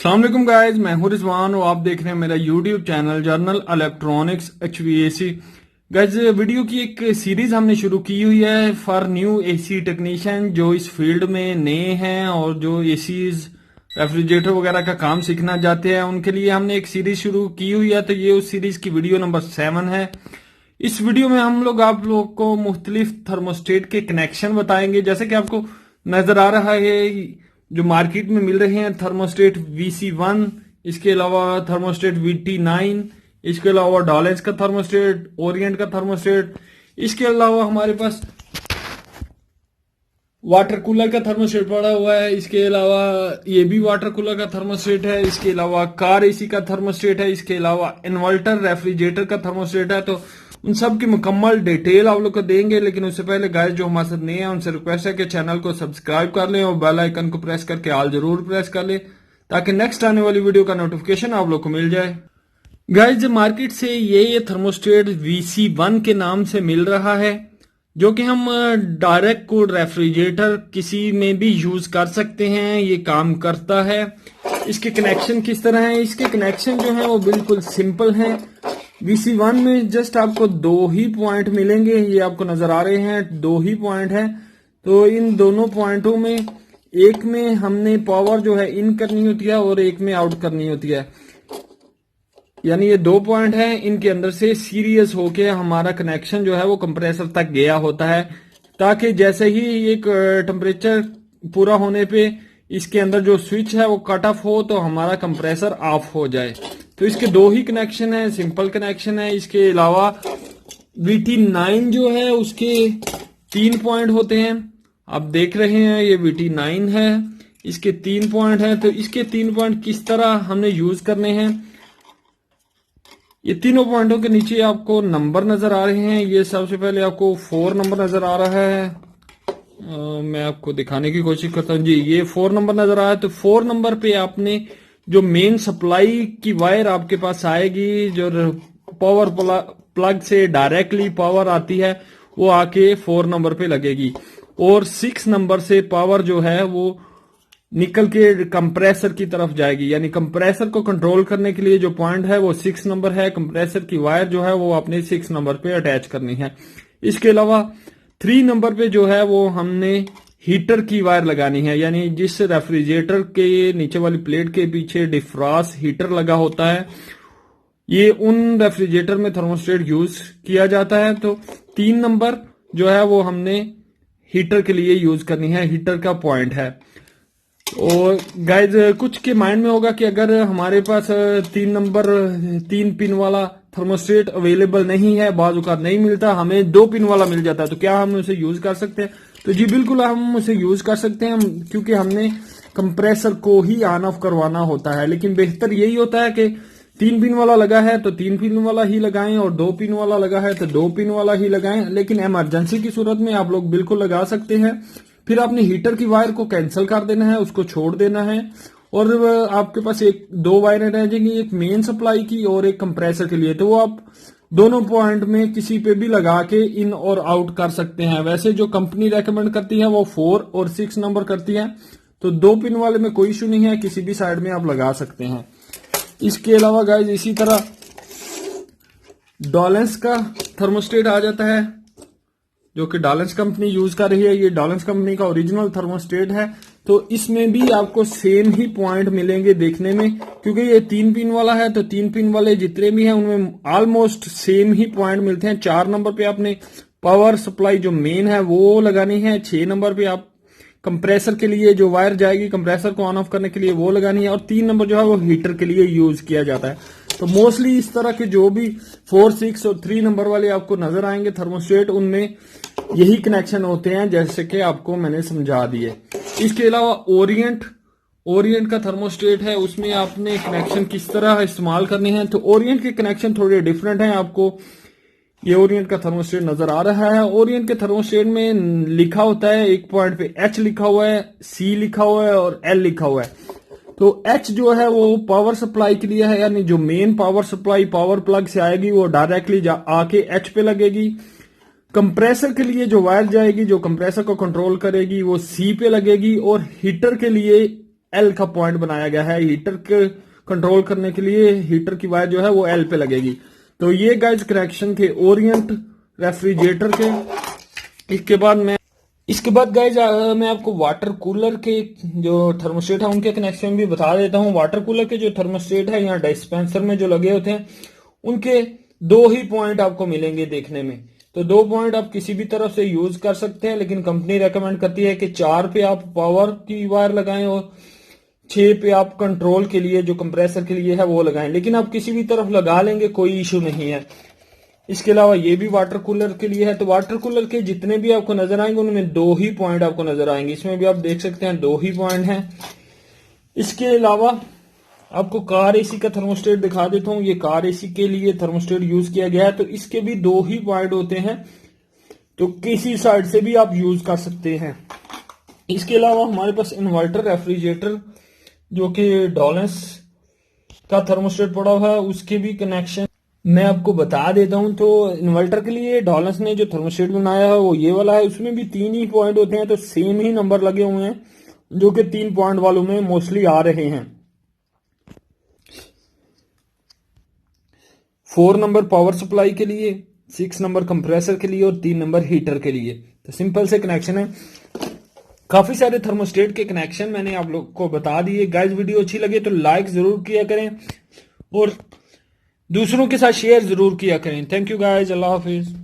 अस्सलाम वालेकुम गाइस, मैं हूं रिजवान और आप देख रहे हैं मेरा YouTube channel journal electronics HVAC। Guys, video की एक सीरीज हमने शुरू की हुई है फॉर न्यू एसी टेक्नीशियन जो इस फील्ड में नए हैं और जो एसीज रेफ्रिजरेटर वगैरह का काम सीखना चाहते हैं उनके लिए हमने एक सीरीज शुरू की हुई है। तो ये उस सीरीज की वीडियो नंबर 7 है। इस वीडियो में हम लोग आप लोग को मुख्तलिफ थर्मोस्टेट के कनेक्शन बताएंगे। जैसे कि आपको नजर आ रहा है जो मार्केट में मिल रहे हैं थर्मोस्टेट VC1, इसके अलावा थर्मोस्टेट VT9, इसके अलावा डॉलेंस का थर्मोस्टेट, ओरिएंट का थर्मोस्टेट, इसके अलावा हमारे पास वाटर कूलर का थर्मोस्टेट पड़ा हुआ है। इसके अलावा ये भी वाटर कूलर का थर्मोस्टेट है। इसके अलावा कार एसी का थर्मोस्टेट है। इसके अलावा इन्वर्टर रेफ्रिजरेटर का थर्मोस्टेट है। तो उन सब की मुकम्मल डिटेल आप लोग को देंगे, लेकिन उससे पहले गाइस जो हमारे साथ नए हैं उनसे रिक्वेस्ट है कि चैनल को सब्सक्राइब कर लें और बेल आइकन को प्रेस करके ऑल जरूर प्रेस कर लें ताकि नेक्स्ट आने वाली वीडियो का नोटिफिकेशन आप लोग को मिल जाए। गाइस, मार्केट से ये थर्मोस्टेट VC1 के नाम से मिल रहा है जो कि हम डायरेक्ट कूल्ड रेफ्रिजरेटर किसी में भी यूज कर सकते हैं। ये काम करता है। इसके कनेक्शन किस तरह है? इसके कनेक्शन जो है वो बिल्कुल सिंपल हैं। VC1 में जस्ट आपको दो ही पॉइंट मिलेंगे, ये आपको नजर आ रहे हैं, दो ही पॉइंट हैं। तो इन दोनों पॉइंटों में एक में हमने पावर जो है इन करनी होती है और एक में आउट करनी होती है। यानी ये दो पॉइंट हैं, इनके अंदर से सीरियस होके हमारा कनेक्शन जो है वो कंप्रेसर तक गया होता है, ताकि जैसे ही एक टेम्परेचर पूरा होने पे इसके अंदर जो स्विच है वो कट ऑफ हो तो हमारा कंप्रेसर ऑफ हो जाए। तो इसके दो ही कनेक्शन है, सिंपल कनेक्शन है। इसके अलावा VT9 जो है उसके 3 पॉइंट होते हैं। आप देख रहे हैं ये VT9 है, इसके 3 पॉइंट है। तो इसके 3 पॉइंट किस तरह हमने यूज करने हैं, ये तीनों पॉइंटों के नीचे आपको नंबर नजर आ रहे हैं। ये सबसे पहले आपको 4 नंबर नजर आ रहा है। मैं आपको दिखाने की कोशिश करता हूँ जी, ये 4 नंबर नजर आ रहा है। तो 4 नंबर पे आपने जो मेन सप्लाई की वायर आपके पास आएगी, जो पावर प्लग से डायरेक्टली पावर आती है, वो आके 4 नंबर पे लगेगी। और 6 नंबर से पावर जो है वो निकल के कंप्रेसर की तरफ जाएगी। यानी कंप्रेसर को कंट्रोल करने के लिए जो पॉइंट है वो 6 नंबर है। कंप्रेसर की वायर जो है वो आपने 6 नंबर पे अटैच करनी है। इसके अलावा 3 नंबर पे जो है वो हमने हीटर की वायर लगानी है। यानी जिस रेफ्रिजरेटर के नीचे वाली प्लेट के पीछे डिफ्रॉस्ट हीटर लगा होता है, ये उन रेफ्रिजरेटर में थर्मोस्टेट यूज किया जाता है। तो 3 नंबर जो है वो हमने हीटर के लिए यूज करनी है, हीटर का पॉइंट है। और गाइज कुछ के माइंड में होगा कि अगर हमारे पास 3 नंबर 3 पिन वाला थर्मोस्टेट अवेलेबल नहीं है, बाज़-औक़ात नहीं मिलता, हमें 2 पिन वाला मिल जाता है, तो क्या हम उसे यूज कर सकते हैं? तो जी बिल्कुल हम उसे यूज कर सकते हैं, क्योंकि हमने कंप्रेसर को ही ऑन ऑफ करवाना होता है। लेकिन बेहतर यही होता है कि 3 पिन वाला लगा है तो 3 पिन वाला ही लगाएं और 2 पिन वाला लगा है तो 2 पिन वाला ही लगाएं। लेकिन इमरजेंसी की सूरत में आप लोग बिल्कुल लगा सकते हैं। फिर आपने हीटर की वायर को कैंसिल कर देना है, उसको छोड़ देना है, और आपके पास 2 वायरें रह जाएंगी, एक मेन सप्लाई की और एक कंप्रेसर के लिए। तो वो आप दोनों पॉइंट में किसी पे भी लगा के इन और आउट कर सकते हैं। वैसे जो कंपनी रेकमेंड करती है वो 4 और 6 नंबर करती है, तो 2 पिन वाले में कोई इशू नहीं है, किसी भी साइड में आप लगा सकते हैं। इसके अलावा गाइज इसी तरह डॉलेंस का थर्मोस्टेट आ जाता है, जो कि डॉलेंस कंपनी यूज कर रही है। ये डॉलेंस कंपनी का ओरिजिनल थर्मोस्टेट है। तो इसमें भी आपको सेम ही पॉइंट मिलेंगे देखने में, क्योंकि ये 3 पिन वाला है। तो 3 पिन वाले जितने भी हैं उनमें ऑलमोस्ट सेम ही पॉइंट मिलते हैं। 4 नंबर पे आपने पावर सप्लाई जो मेन है वो लगानी है। 6 नंबर पे आप कंप्रेसर के लिए जो वायर जाएगी कंप्रेसर को ऑन ऑफ करने के लिए वो लगानी है, और 3 नंबर जो है वो हीटर के लिए यूज किया जाता है। तो मोस्टली इस तरह के जो भी 4, 6 और 3 नंबर वाले आपको नजर आएंगे थर्मोस्टेट, उनमें यही कनेक्शन होते हैं जैसे कि आपको मैंने समझा दिए। इसके अलावा ओरिएंट का थर्मोस्टेट है, उसमें आपने कनेक्शन किस तरह इस्तेमाल करने हैं। तो ओरिएंट के कनेक्शन थोड़े डिफरेंट हैं। आपको ये ओरिएंट का थर्मोस्टेट नजर आ रहा है। ओरिएंट के थर्मोस्टेट में लिखा होता है, एक पॉइंट पे H लिखा हुआ है, C लिखा हुआ है और L लिखा हुआ है। तो H जो है वो पावर सप्लाई के लिए है, यानी जो main power supply power plug से आएगी वो डायरेक्टली आके H पे लगेगी। कंप्रेसर के लिए जो वायर जाएगी जो कंप्रेसर को कंट्रोल करेगी वो C पे लगेगी, और हीटर के लिए एल का पॉइंट बनाया गया है। हीटर के कंट्रोल करने के लिए हीटर की वायर जो है वो एल पे लगेगी। तो ये गाइज कनेक्शन थे ओरिएंट रेफ्रिजरेटर के। इसके बाद गाइज मैं आपको वाटर कूलर के जो थर्मोस्टेट है उनके कनेक्शन भी बता देता हूँ। वाटर कूलर के जो थर्मोस्टेट है यहाँ डिस्पेंसर में जो लगे होते हैं उनके दो ही पॉइंट आपको मिलेंगे देखने में। तो दो पॉइंट आप किसी भी तरफ से यूज कर सकते हैं, लेकिन कंपनी रेकमेंड करती है कि 4 पे आप पावर की वायर लगाएं और 6 पे आप कंट्रोल के लिए जो कंप्रेसर के लिए है वो लगाएं। लेकिन आप किसी भी तरफ लगा लेंगे, कोई इशू नहीं है। इसके अलावा ये भी वाटर कूलर के लिए है। तो वाटर कूलर के जितने भी आपको नजर आएंगे उनमें दो ही पॉइंट आपको नजर आएंगे। इसमें भी आप देख सकते हैं दो ही पॉइंट हैं। इसके अलावा आपको कार एसी का थर्मोस्टेट दिखा देता हूं। ये कार एसी के लिए थर्मोस्टेट यूज किया गया है। तो इसके भी दो ही पॉइंट होते हैं, तो किसी साइड से भी आप यूज कर सकते हैं। इसके अलावा हमारे पास इन्वर्टर रेफ्रिजरेटर जो कि डॉलेंस का थर्मोस्टेट पड़ा हुआ है, उसके भी कनेक्शन मैं आपको बता देता हूं। तो इन्वर्टर के लिए डॉलेंस ने जो थर्मोस्टेट बनाया है वो ये वाला है। उसमें भी 3 ही पॉइंट होते हैं, तो सेम ही नंबर लगे हुए हैं जो कि 3 पॉइंट वालों में मोस्टली आ रहे हैं। 4 नंबर पावर सप्लाई के लिए, 6 नंबर कंप्रेसर के लिए और 3 नंबर हीटर के लिए। तो सिंपल से कनेक्शन है। काफी सारे थर्मोस्टेट के कनेक्शन मैंने आप लोग को बता दिए। गाइस वीडियो अच्छी लगे तो लाइक जरूर किया करें और दूसरों के साथ शेयर जरूर किया करें। Thank you guys, Allah Hafiz.